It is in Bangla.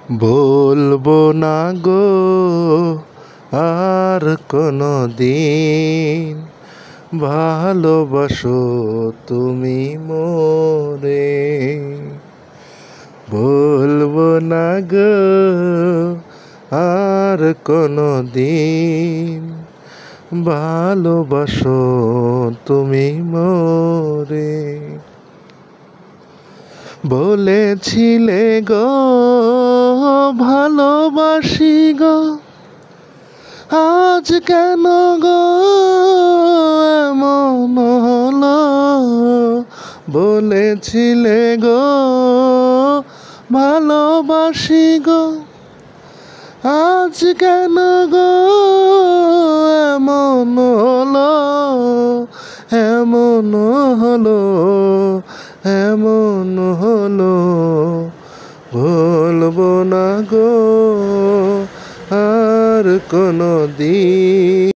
বলবো না গো আর কোনো দিন, ভালোবাসো তুমি মোরে। বলবো না গো আর কোনো দিন, ভালোবাসো তুমি মোরে। বলেছিলে গো ভালোবাসি গো, আজ কেন গো এমন হলো। বলেছিলে গো ভালোবাসি গো, আজ কেন গো এমন হলো। এমন হলো, এমন হলো। বলবো না গো আর কোনো দিন,